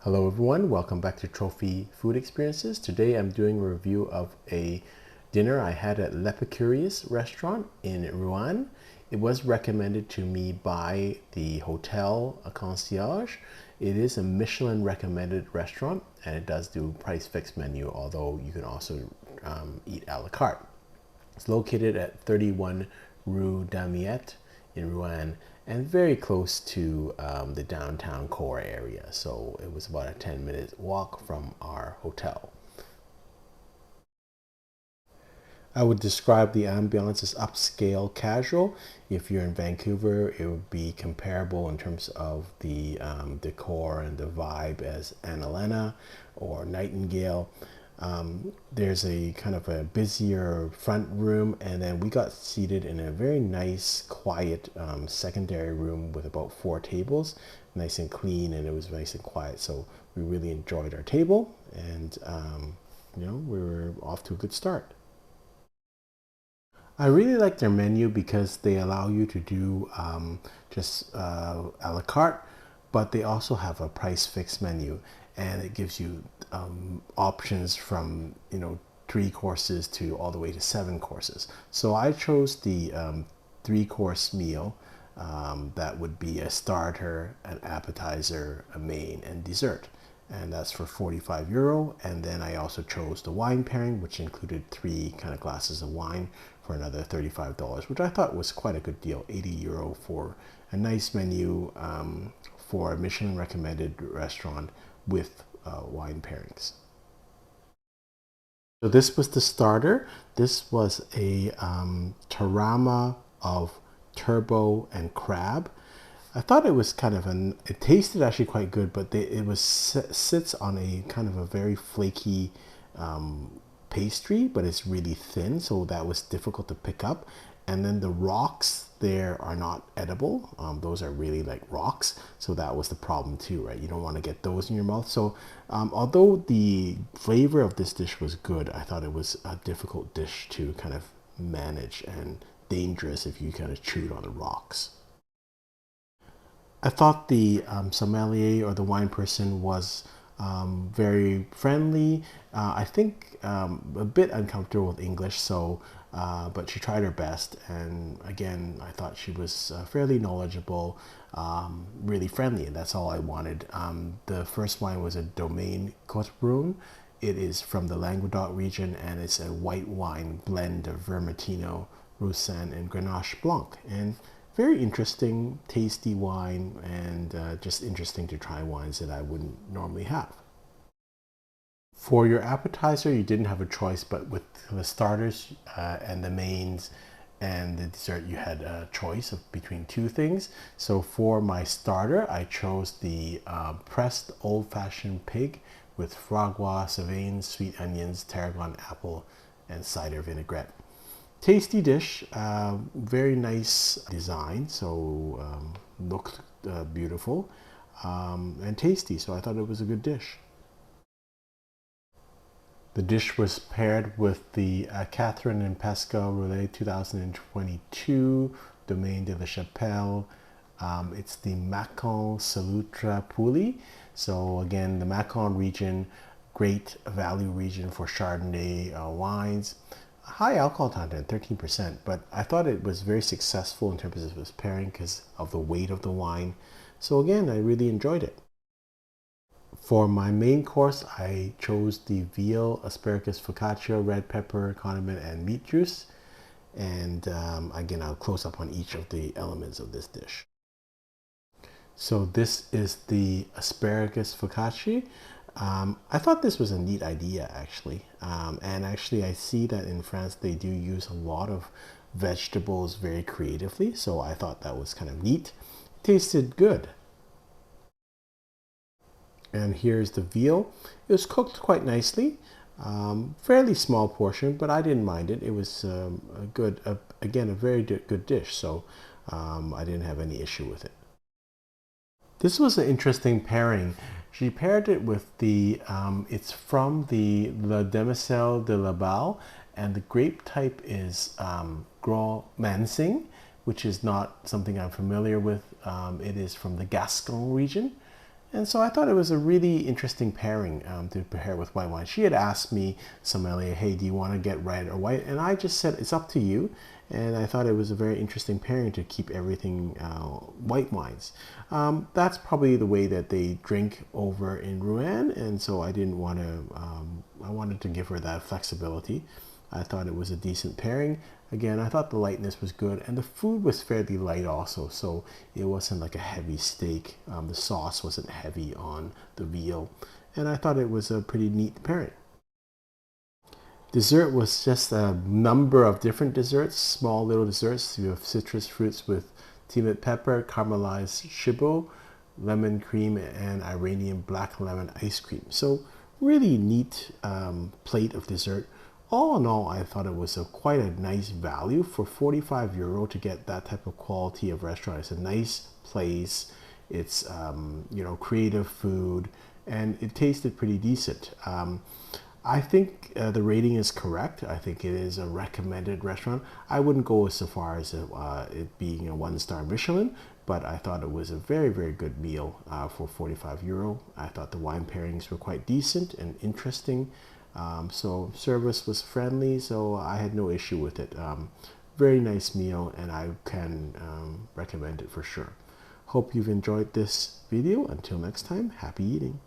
Hello everyone, welcome back to Trophy Food Experiences. Today I'm doing a review of a dinner I had at L'Epicurious restaurant in Rouen. It was recommended to me by the hotel concierge. It is a Michelin recommended restaurant and it does do price fixed menu, although you can also eat a la carte. It's located at 31 Rue Damiette in Rouen and very close to the downtown core area. So it was about a 10-minute walk from our hotel. I would describe the ambiance as upscale casual. If you're in Vancouver, it would be comparable in terms of the decor and the vibe as Anna Lena or Nightingale. There's a kind of a busier front room, and then we got seated in a very nice, quiet secondary room with about 4 tables, nice and clean, and it was nice and quiet. So we really enjoyed our table, and we were off to a good start. I really like their menu because they allow you to do just a la carte, but they also have a price fixed menu, and it gives you options from 3 courses to all the way to 7 courses. So I chose the 3-course meal. That would be a starter, an appetizer, a main, and dessert. And that's for €45. And then I also chose the wine pairing, which included 3 kind of glasses of wine for another $35, which I thought was quite a good deal. €80 for a nice menu for a Michelin recommended restaurant with wine pairings. So this was the starter. This was a tarama of turbo and crab. I thought it was kind of it tasted actually quite good, but it sits on a kind of a very flaky pastry, but it's really thin, so that was difficult to pick up. And then the rocks there are not edible. Those are really like rocks, so that was the problem too, right? You don't want to get those in your mouth. So although the flavor of this dish was good, I thought it was a difficult dish to kind of manage and dangerous if you kind of chewed on the rocks. I thought the sommelier or the wine person was very friendly. I think a bit uncomfortable with English, so but she tried her best. And again, I thought she was fairly knowledgeable, really friendly, and that's all I wanted. The first wine was a Domaine Cote Brune. It is from the Languedoc region, and it's a white wine blend of Vermentino, Roussanne, and Grenache Blanc. And very interesting, tasty wine, and just interesting to try wines that I wouldn't normally have. For your appetizer, you didn't have a choice, but with the starters and the mains and the dessert, you had a choice of between 2 things. So for my starter, I chose the pressed old-fashioned pig with foie gras, savanes, sweet onions, tarragon apple, and cider vinaigrette. Tasty dish, very nice design, so looked beautiful and tasty, so I thought it was a good dish. The dish was paired with the Catherine and Pascal Roulet 2022 Domaine de la Chapelle. It's the Macon Salutra Pouilly. So again, the Macon region, great value region for Chardonnay wines. High alcohol content, 13%, but I thought it was very successful in terms of its pairing because of the weight of the wine. So again, I really enjoyed it. For my main course, I chose the veal, asparagus focaccia, red pepper, condiment, and meat juice. And again, I'll close up on each of the elements of this dish. So this is the asparagus focaccia. I thought this was a neat idea, actually. And actually, I see that in France, they do use a lot of vegetables very creatively. So I thought that was kind of neat. Tasted good. And here's the veal. It was cooked quite nicely. Fairly small portion, but I didn't mind it. It was again, a very good dish. So I didn't have any issue with it. This was an interesting pairing. She paired it with it's from the La Demoiselle de la Balle, and the grape type is Gros Mansing, which is not something I'm familiar with. It is from the Gascon region. And so I thought it was a really interesting pairing to pair with white wine. She had asked me, sommelier, hey, do you want to get red or white? And I just said, it's up to you. And I thought it was a very interesting pairing to keep everything white wines. That's probably the way that they drink over in Rouen. And so I didn't want to, I wanted to give her that flexibility. I thought it was a decent pairing. Again, I thought the lightness was good, and the food was fairly light also, so it wasn't like a heavy steak. The sauce wasn't heavy on the veal, and I thought it was a pretty neat pairing. Dessert was just a number of different desserts, small little desserts. You have citrus fruits with timid pepper, caramelized shibbo, lemon cream, and Iranian black lemon ice cream. So really neat plate of dessert. All in all, I thought it was quite a nice value for €45 to get that type of quality of restaurant. It's a nice place. It's creative food, and it tasted pretty decent. I think the rating is correct. I think it is a recommended restaurant. I wouldn't go so far as it being a one-star Michelin, but I thought it was a very, very good meal for €45. I thought the wine pairings were quite decent and interesting. So service was friendly, so I had no issue with it. Very nice meal, and I can recommend it for sure. Hope you've enjoyed this video. Until next time, happy eating.